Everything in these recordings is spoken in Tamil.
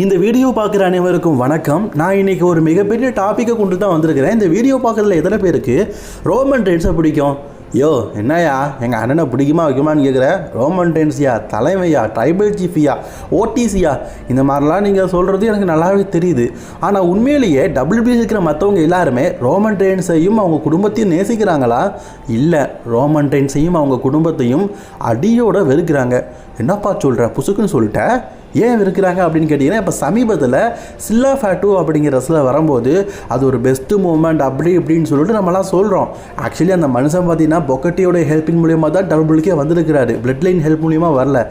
இந்த வீடியோ பார்க்குற அனைவருக்கும் வணக்கம். நான் இன்றைக்கி ஒரு மிகப்பெரிய டாப்பிக்கை கொண்டு தான் வந்திருக்கிறேன். இந்த வீடியோ பார்க்குறதுல எத்தனை பேருக்கு ரோமன் ரெயின்ஸை பிடிக்கும்? யோ என்னையா எங்கள் அண்ணனை பிடிக்குமா வைக்குமான்னு கேட்குற? ரோமன் ரெயின்ஸியா, தலைமையா, ட்ரைபல் சீஃபியா, ஓடிசியா, இந்த மாதிரிலாம் நீங்கள் சொல்கிறது எனக்கு நல்லாவே தெரியுது. ஆனால் உண்மையிலேயே டபிள்யூபிள்யூ இருக்கிற மற்றவங்க எல்லாருமே ரோமன் ரெயின்ஸையும் அவங்க குடும்பத்தையும் நேசிக்கிறாங்களா? இல்லை, ரோமன் ரெயின்ஸையும் அவங்க குடும்பத்தையும் அடியோட வெறுக்கிறாங்க. என்னப்பா சொல்கிற, புசுக்குன்னு சொல்லிட்டேன். ஏன் இருக்கிறாங்க அப்படின்னு கேட்டிங்கன்னா, இப்போ சமீபத்தில் சில்லா ஃபேட்டு அப்படிங்கிற ரெஸ்லர் வரும்போது அது ஒரு பெஸ்ட்டு மூமெண்ட் அப்படி இப்படின்னு சொல்லிட்டு நம்மளாம் சொல்கிறோம். ஆக்சுவலி அந்த மனுஷன் பார்த்தீங்கன்னா பொக்கட்டியோட ஹெல்ப்பின் மூலியமாக தான் டபிள்யூபிள்யூக்கே வந்திருக்கிறாரு, பிளட் லைன் ஹெல்ப் மூலியமாக வரல.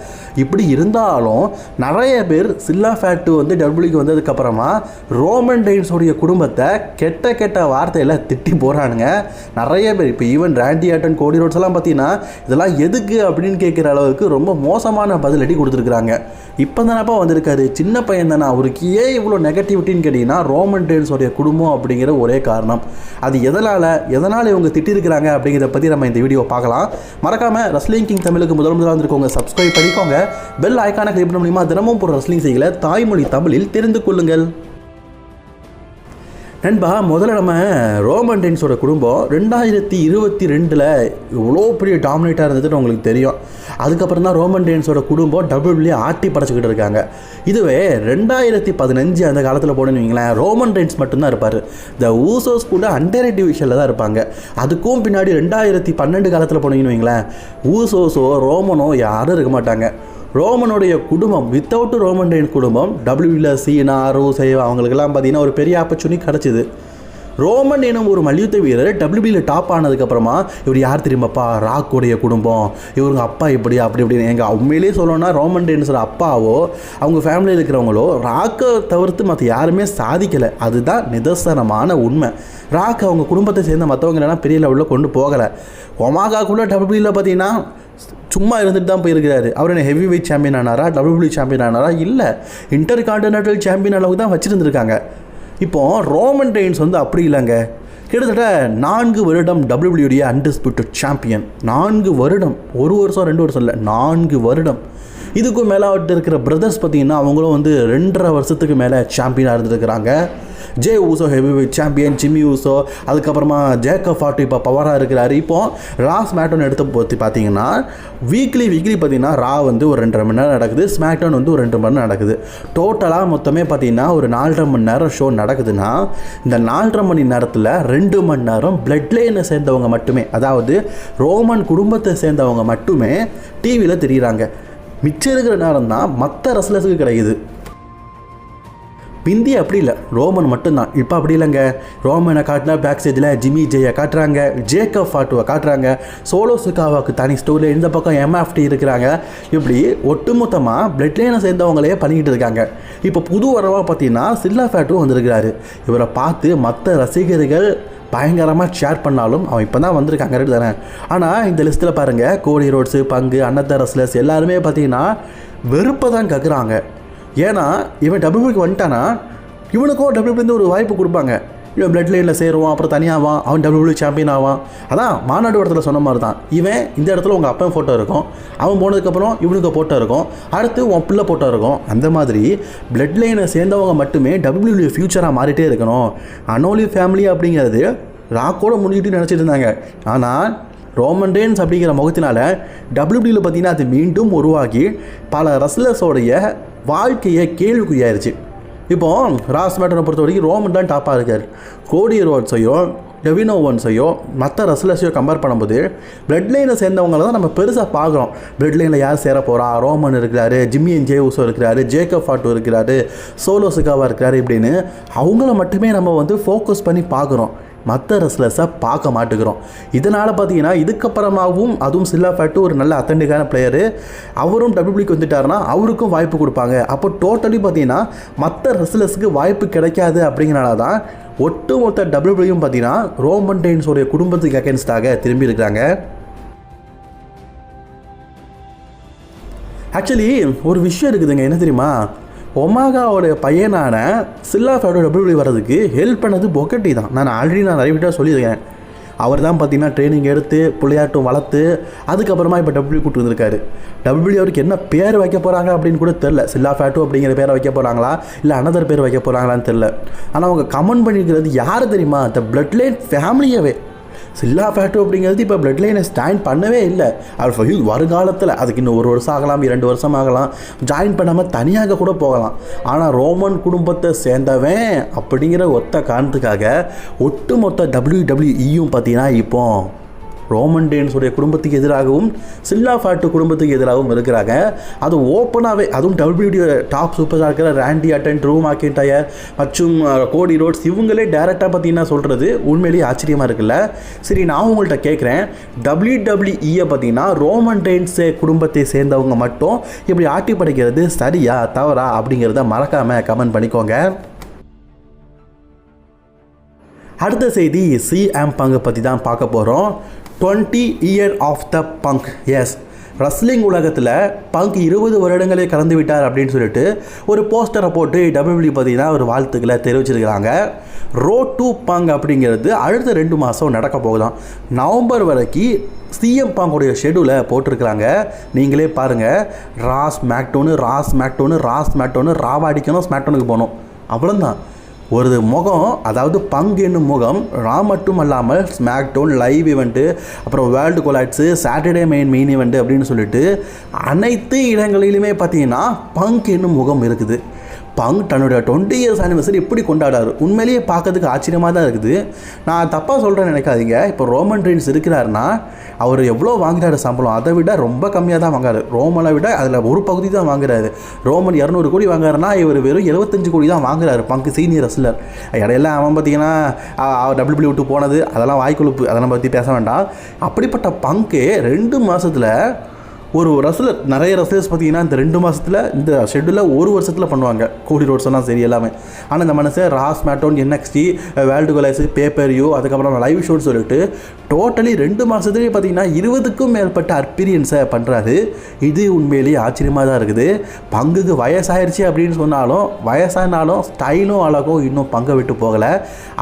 இப்படி இருந்தாலும் நிறைய பேர் சில்லா ஃபேட்டு வந்து டபிள்யூபிள்யூக்கு வந்ததுக்கப்புறமா ரோமன் ரெயின்ஸோடைய குடும்பத்தை கெட்ட கெட்ட வார்த்தையில் திட்டி போகிறானுங்க நிறைய பேர். இப்போ ஈவன் ராண்டி ஆர்டன், கோடி ரோட்ஸ் எல்லாம் பார்த்தீங்கன்னா இதெல்லாம் எதுக்கு அப்படின்னு கேட்குற அளவுக்கு ரொம்ப மோசமான பதிலடி கொடுத்துருக்குறாங்க. இப்போ தானப்பா வந்திருக்காரு, சின்ன பையன் தானே, அவருக்கு ஏன் இவ்வளோ நெகட்டிவிட்டின்னு கேட்டிங்கன்னா ரோமன் ரெயின்ஸோடைய குடும்பம் அப்படிங்கிற ஒரே காரணம். அது எதனால் இவங்க திட்டிருக்கிறாங்க அப்படிங்கிறத பற்றி நம்ம இந்த வீடியோ பார்க்கலாம். மறக்காமல் ரெஸ்லிங் கிங் தமிழுக்கு முதலாக வந்திருக்கோங்க, சப்ஸ்கிரைப் பண்ணிக்கோங்க. பெல் ஐக்கானை கிளிக் பண்ண மூலியமாக தினமும் போகிற ரெஸ்லிங் செய்யலை தாய்மொழி தமிழில் தெரிந்து கொள்ளுங்கள். நண்பா, முதல்ல நம்ம ரோமன் ரெயின்ஸோட குடும்பம் 2022 இவ்வளோ பெரிய டாமினேட்டாக இருந்ததுன்னு உங்களுக்கு தெரியும். அதுக்கப்புறம் தான் ரோமன் ரெயின்ஸோட குடும்பம் டபிள்யூபிள்யூ ஆட்டி படைச்சிக்கிட்டு இருக்காங்க. இதுவே 2015 அந்த காலத்தில் போனேன்னு வைங்களேன், ரோமன் ரெயின்ஸ் மட்டும்தான் இருப்பார். இந்த ஊசோஸ் கூட அண்டர் டிவிஷனில் தான் இருப்பாங்க. அதுக்கும் பின்னாடி 2012 காலத்தில் போனீங்கன்னு வைங்களேன், ஊசோஸோ ரோமனோ யாரும் இருக்க மாட்டாங்க. ரோமனுடைய குடும்பம் வித்தவுட் ரோமன் ரெயின்ஸ் குடும்பம் டபிள்யூபிள்யூ சீனா, ரூசே அவங்களுக்கெல்லாம் பார்த்தீங்கன்னா ஒரு பெரிய ஆப்பர்ச்சுனிட்டி கிடச்சிது. ரோமன் எனும் ஒரு மல்யுத்த வீரர் டபிள்யூபிள்யூ டாப் ஆனதுக்கப்புறமா இவர் யார் தெரியுமாப்பா? ராக்கோடைய குடும்பம், இவங்க அப்பா இப்படி அப்படி இப்படின்னு. எங்கள் உண்மையிலேயே சொல்லணும்னா ரோமன் ரெயின்ஸோட அப்பாவோ அவங்க ஃபேமிலியில் இருக்கிறவங்களோ ராக்கை தவிர்த்து மற்ற யாருமே சாதிக்கலை. அதுதான் நிதர்சனமான உண்மை. ராக் அவங்க குடும்பத்தை சேர்ந்த மற்றவங்களெல்லாம் பெரிய லெவலில் கொண்டு போகலை. ஒமாகாக்குள்ளே டபிள்யூபிள்யூவில் பார்த்தீங்கன்னா சும்மா இருந்துட்டு தான் போயிருக்கிறாரு. அவர் என்ன ஹெவி வெயிட் சாம்பியன் ஆனாரா? டபிள்யூபிள்யூ சாம்பியன் ஆனாரா? இல்லை, இன்டர் கான்டினென்டல் சாம்பியன் அளவுக்கு தான் வச்சுருந்துருக்காங்க. இப்போது ரோமன் ரெயின்ஸ் வந்து அப்படி இல்லைங்க, கிட்டத்தட்ட 4 வருடம் டபிள்யூபிள்யூடைய அன்டிஸ்பியூட்டட் சாம்பியன். 4 வருடம், 1 வருஷம் 2 வருஷம் இல்லை, 4 வருடம். இதுக்கும் மேலே அவர்கிட்ட இருக்கிற பிரதர்ஸ் பார்த்திங்கன்னா அவங்களும் வந்து 2.5 வருஷத்துக்கு மேலே சாம்பியனாக இருந்துருக்கிறாங்க. Jey Uso heavyweight champion, Jimmy Uso, அதுக்கப்புறமா ஜேக்கப் ஃபார்ட் இப்போ பவராக இருக்கிறாரு. இப்போது ராஸ் ஸ்மாக்டவுன் எடுத்து போற்றி பார்த்தீங்கன்னா வீக்லி பார்த்தீங்கன்னா ரா வந்து ஒரு 2.5 மணி நேரம் நடக்குது, ஸ்மாக்டவுன் வந்து ஒரு 2 மணி நேரம் நடக்குது. டோட்டலாக மொத்தமே பார்த்தீங்கன்னா ஒரு 4.5 மணி நேரம் ஷோ நடக்குதுன்னா இந்த 4.5 மணி நேரத்தில் 2 மணி நேரம் பிளட் லைனை சேர்ந்தவங்க மட்டுமே, அதாவது ரோமன் குடும்பத்தை சேர்ந்தவங்க மட்டுமே டிவியில் தெரியுறாங்க. மிச்சம் இருக்கிற நேரம் தான் மற்ற ரெஸ்லர்ஸுக்கு கிடைக்குது. பிந்தி அப்படி இல்லை, ரோமன் மட்டும்தான். இப்போ அப்படி இல்லைங்க, ரோமனை காட்டினா பேக் ஸ்டேஜில் ஜிம்மி ஜெயை காட்டுறாங்க, ஜேக்கப் ஃபார்ட்டுவை காட்டுறாங்க, சோலோ சிகாவாவுக்கு தனி ஸ்டோரியில் இந்த பக்கம் எம்எஃப்டி இருக்கிறாங்க. இப்படி ஒட்டுமொத்தமாக பிளட் லைனை சேர்ந்தவங்களே பண்ணிக்கிட்டு இருக்காங்க. இப்போ புது வரவாக பார்த்தீங்கன்னா சில்லா ஃபேட்டும் வந்திருக்கிறாரு. இவரை பார்த்து மற்ற ரசிகர்கள் பயங்கரமாக ஷேர் பண்ணாலும் அவன் இப்போ தான் வந்திருக்காங்க ரெண்டு தானே. ஆனால் இந்த லிஸ்ட்டில் பாருங்கள், கோடி ரோட்ஸு, பங்கு, அன்னத்த ரெஸ்லர்ஸ் எல்லாருமே பார்த்தீங்கன்னா வெறுப்பை தான் கக்குறாங்க. ஏன்னா இவன் டபிள்யூபிள்யூக்கு வந்துட்டானா இவனுக்கும் டபிள்யூபிள்யூ ஒரு வாய்ப்பு கொடுப்பாங்க. இவன் பிளட் லைனில் சேருவான், அப்புறம் தனியாவான், அவன் டபிள்யூபிள்யூ சாம்பியன் ஆவான். அதான் மாநாடு இடத்துல சொன்ன மாதிரி தான், இவன் இந்த இடத்துல உங்கள் அப்பா ஃபோட்டோ இருக்கும், அவன் போனதுக்கப்புறம் இவனுக்கு ஃபோட்டோ இருக்கும், அடுத்து உன் பிள்ளை ஃபோட்டோ இருக்கும். அந்த மாதிரி பிளட் லைனை சேர்ந்தவங்க மட்டுமே டபிள்யூபிள்யூ ஃபியூச்சராக மாறிட்டே இருக்கணும். அனோலி ஃபேமிலி அப்படிங்கிறது ராக்கோட முடிஞ்சிட்டு நினச்சிட்டு இருந்தாங்க. ஆனால் ரோமன் ரெயின்ஸ் அப்படிங்கிற முகத்தினால டபிள்யூபிள்யூவில் பார்த்தீங்கன்னா அது மீண்டும் உருவாகி பல ரெஸ்லர்ஸோடைய வாழ்க்கையை கேள்விக்குறியாயிருச்சு. இப்போது ராஸ் மேட்டனை பொறுத்த வரைக்கும் ரோமன் தான் டாப்பாக இருக்கார். கோடி ரோட்ஸையோ டெவின் ஓவன்ஸையோ மற்ற ரெஸ்லர்ஸையோ கம்பேர் பண்ணும்போது பிளட் லைனை சேர்ந்தவங்கள தான் நம்ம பெருசாக பார்க்குறோம். பிளட் லைனில் யார் சேர போகிறா? ரோமன் இருக்கிறாரு, ஜிம்மி ஜே ஊசோ இருக்கிறாரு, ஜேக்கப் ஃபார்ட் இருக்கிறாரு, சோலோ சிகாவா இருக்கிறாரு, இப்படின்னு அவங்கள மட்டுமே நம்ம வந்து ஃபோக்கஸ் பண்ணி பார்க்குறோம், மற்ற ரெஸ்லர்ஸை பார்க்க மாட்டேங்கிறோம். இதனால் பார்த்தீங்கன்னா இதுக்கப்புறமாகவும் அதுவும் சில்லா ஃபேட்டு ஒரு நல்ல அத்தன்டிக்கான பிளேயரு, அவரும் டபிள்யூபிள்யூக்கு வந்துட்டாருன்னா அவருக்கும் வாய்ப்பு கொடுப்பாங்க. அப்போ டோட்டலி பார்த்தீங்கன்னா மற்ற ரெஸ்லர்ஸுக்கு வாய்ப்பு கிடைக்காது. அப்படிங்கிறனால தான் ஒட்டுமொத்த டபிள்யூபிள்யூயும் பார்த்தீங்கன்னா ரோமன் ரெயின்ஸோடைய குடும்பத்துக்கு அகேன்ஸ்டாக திரும்பி இருக்கிறாங்க. ஆக்சுவலி ஒரு விஷயம் இருக்குதுங்க, என்ன தெரியுமா? ஒமாகாவோட பையனான சில்லா ஃபேட்டோட டபிள்யூபிள்யூ வர்றதுக்கு ஹெல்ப் பண்ணது பொக்கட்டி தான். நான் ஆல்ரெடி நிறைய வீட்டாக சொல்லியிருக்கேன். அவர் தான் பார்த்தீங்கன்னா ட்ரைனிங் எடுத்து புள்ளையாட்டம் வளர்த்து அதுக்கப்புறமா இப்போ டபிள்யூ கூட்டு வந்திருக்காரு. டபிள்யூ அவருக்கு என்ன பேர் வைக்க போகிறாங்க அப்படின்னு கூட தெரில. சில்லா ஃபேட்டு அப்படிங்கிற பேரை வைக்க போகிறாங்களா இல்லை அனதர் பேர் வைக்க போகிறாங்களான்னு தெரில. ஆனால் அவங்க கமெண்ட் பண்ணியிருக்கிறது யார் தெரியுமா? த பிளட் லைன் ஃபேமிலியாகவே. சில்லா ஃபேட்டு அப்படிங்கிறது இப்போ பிளட் லைனை ஸ்டாண்ட் பண்ணவே இல்லை. அவர் வருங்காலத்தில் அதுக்கு இன்னும் 1 வருஷம் ஆகலாம், 2 வருஷம் ஆகலாம், ஜாயின் பண்ணாமல் தனியாக கூட போகலாம். ஆனால் ரோமன் குடும்பத்தை சேர்ந்தவன் அப்படிங்கிற ஒத்த காரணத்துக்காக ஒட்டுமொத்த WWE பார்த்தீங்கன்னா இப்போ ரோமன் ரெயின்ஸுடைய குடும்பத்துக்கு எதிராகவும் சில்லா ஃபேட்டு குடும்பத்துக்கு எதிராகவும் இருக்கிறாங்க. அது ஓப்பனாகவே, அதுவும் WWE டாப் சூப்பராக இருக்கிற ராண்டி ஆர்டன், ட்ரூ மெக்கின்டையர் மற்றும் கோடி ரோட்ஸ் இவங்களே டேரெக்டாக பார்த்தீங்கன்னா சொல்கிறது உண்மையிலேயே ஆச்சரியமாக இருக்குல்ல. சரி, நான் உங்கள்கிட்ட கேட்குறேன், WWE பார்த்தீங்கன்னா ரோமன் ரெயின்ஸ் குடும்பத்தை சேர்ந்தவங்க மட்டும் இப்படி ஆட்டி படைக்கிறது சரியா தவறா அப்படிங்கிறத மறக்காமல் கமெண்ட் பண்ணிக்கோங்க. அடுத்த செய்தி CM Punk பற்றி தான் பார்க்க போகிறோம். 20 year of the Punk. Yes, wrestling உலகத்தில் பங்க் 20 வருடங்களே கலந்து விட்டார் அப்படின்னு சொல்லிட்டு ஒரு போஸ்டரை போட்டு WWE பார்த்தீங்கன்னா ஒரு வாழ்த்துக்களை தெரிவிச்சிருக்கிறாங்க. ரோட் டு பங்க் அப்படிங்கிறது அடுத்த 2 மாதம் நடக்க போகுதான். நவம்பர் வரைக்கும் CM Punkடைய ஷெடியூலை போட்டிருக்கிறாங்க. நீங்களே பாருங்கள், ராஸ் மேக்டோனு ராவா அடிக்கணும், ஸ்மாக்டோனுக்கு போகணும், அவ்வளோதான். ஒரு முகம், அதாவது பங்க் என்னும் முகம் ரா மட்டும் அல்லாமல் ஸ்மாக்டவுன், லைவ் ஈவெண்ட்டு, அப்புறம் வேர்ல்டு கொலாட்ஸு, சாட்டர்டே மெயின் ஈவெண்ட்டு அப்படின்னு சொல்லிட்டு அனைத்து இடங்களிலுமே பார்த்தீங்கன்னா பங்க் என்னும் முகம் இருக்குது. பங்க் தன்னுடைய 20 years ஆனிவர்சரி எப்படி கொண்டாடாரு, உண்மையிலேயே பார்க்கறதுக்கு ஆச்சரியமாக தான் இருக்குது. நான் தப்பாக சொல்கிறேன்னு நினைக்காதீங்க. இப்போ ரோமன் ரெயின்ஸ் இருக்கிறாருன்னா அவர் எவ்வளோ வாங்குறாரு சம்பளம், அதை விட ரொம்ப கம்மியாக தான் வாங்குறாரு. ரோமனை விட அதில் ஒரு பகுதி தான் வாங்குறாரு. ரோமன் 200 கோடி வாங்குறாருன்னா இவர் வெறும் 75 கோடி தான் வாங்குறாரு. Bunk senior wrestler. இடையெல்லாம் அவன் பார்த்தீங்கன்னா WWE விட்டு போனது அதெல்லாம் வாய்க்குழுப்பு, அதெல்லாம் பற்றி பேச வேண்டாம். அப்படிப்பட்ட பங்கு 2 மாதத்தில் ஒரு ரெஸ்லர், நிறைய ரெஸ்லர்ஸ் பார்த்தீங்கன்னா இந்த 2 மாதத்தில் இந்த ஷெட்யூலில் 1 வருஷத்தில் பண்ணுவாங்க. கோடி ரோட்ஸ் எல்லாம் சரி எல்லாமே. ஆனால் இந்த மனுஷன் ராஸ் மேட்டோன், NXT, வேர்ல்டு கொலாஸ், பேப்பர்யூ, அதுக்கப்புறம் லைவ் ஷோன்னு சொல்லிட்டு டோட்டலி 2 மாதத்துலேயே பார்த்தீங்கன்னா 20க்கும் மேற்பட்ட அற்பீரியன்ஸை பண்ணுறாரு. இது உண்மையிலேயே ஆச்சரியமாக தான் இருக்குது. பங்குக்கு வயசாயிருச்சு அப்படின்னு சொன்னாலும், வயசானாலும் ஸ்டைலும் அழகும் இன்னும் பங்கை விட்டு போகலை.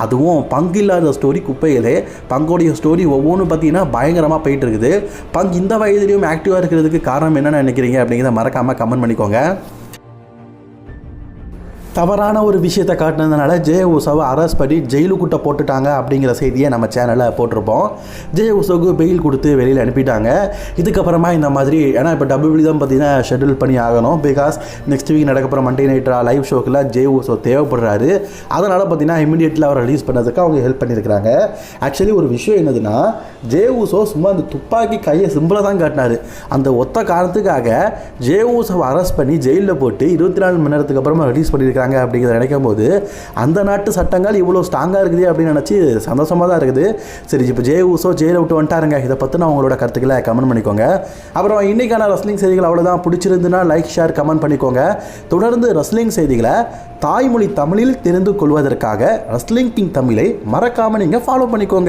அதுவும் பங்கு இல்லாத ஸ்டோரி குப்பையிலே. பங்கோடைய ஸ்டோரி ஒவ்வொன்றும் பார்த்தீங்கன்னா பயங்கரமாக போயிட்டு இருக்குது. பங்கு இந்த வயதுலேயும் ஆக்டிவாக இருக்கிறது காரணம் என்னன்னு நினைக்கிறீங்க அப்படிங்கிறத மறக்காம கமெண்ட் பண்ணிக்கோங்க. தவறான ஒரு விஷயத்தை காட்டினதுனால ஜே உசோவை அரெஸ்ட் பண்ணி ஜெயிலுக்குட்டை போட்டுட்டாங்க அப்படிங்கிற செய்தியை நம்ம சேனலில் போட்டிருப்போம். ஜே உசோவுக்கு பெயில் கொடுத்து வெளியில் அனுப்பிட்டாங்க. இதுக்கப்புறமா இந்த மாதிரி, ஏன்னா இப்போ WWE தான் பார்த்தீங்கன்னா ஷெட்யூல் பண்ணி ஆகணும். பிகாஸ் நெக்ஸ்ட் வீக் நடக்கப்புறம் மண்டே நைட் லைவ் ஷோக்கில் ஜே உசோ தேவைப்படுறாரு. அதனால் பார்த்தீங்கன்னா இமீடியட்டில் அவரை ரிலீஸ் பண்ணதுக்கு அவங்க ஹெல்ப் பண்ணியிருக்கிறாங்க. ஆக்சுவலி ஒரு விஷயம் என்னதுன்னா, ஜே உசோ சும்மா அந்த துப்பாக்கி கையை சிம்பிளாக தான் காட்டினார். அந்த ஒத்த காரணத்துக்காக ஜே உசோவை அரெஸ்ட் பண்ணி ஜெயிலில் போட்டு 24 மணி நேரத்துக்கு அப்புறமா ரிலீஸ் பண்ணியிருக்காங்க. அப்படிங்கிறத நினைக்கும் போது அந்த நாட்டு சட்டங்கள் இவ்வளோ ஸ்ட்ராங்காக இருக்குது அப்படின்னு நினச்சி சந்தோஷமாக தான் இருக்குது. சரி, இப்போ ஜே உசோ ஜெயிலை விட்டு வந்துட்டாருங்க. இதை பற்றின அவங்களோட கருத்துக்களை கமெண்ட் பண்ணிக்கோங்க. அப்புறம் இன்றைக்கான ரெஸ்லிங் செய்திகள் அவ்வளோதான். பிடிச்சிருந்துன்னா லைக், ஷேர், கமெண்ட் பண்ணிக்கோங்க. தொடர்ந்து ரெஸ்லிங் செய்திகளை தாய்மொழி தமிழில் தெரிந்து கொள்வதற்காக ரெஸ்லிங் கிங் தமிழை மறக்காமல் நீங்கள் ஃபாலோ பண்ணிக்கோங்க.